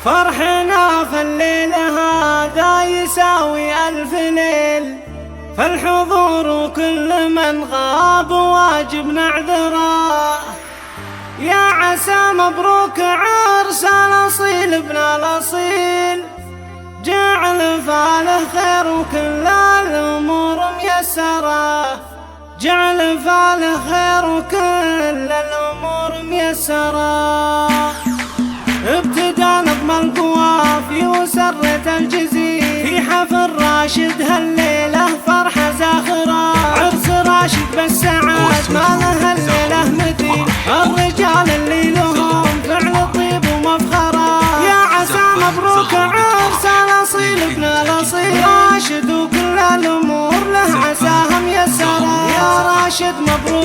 فرحنا في الليل هذا يساوي ألف ليل، فالحضور كل من غاب واجب نعذره. يا عسى مبروك عرس الأصيل ابن الأصيل، جعل فاله خير وكل الأمور ميسرة، جعل فاله خير وكل الأمور ميسرة. ابتدى نظم القوافي وسرة الجزيل، في حفل راشد هالليلة فرحة زاخرة، عرس راشد بالسعاد ما له الليلة مثيل، الرجال اللي لهم فعل طيب ومفخرة. يا عسى مبروك عرس الأصيل ابن الأصيل، راشد وكل الأمور له عساها ميسرة. يا راشد مبروك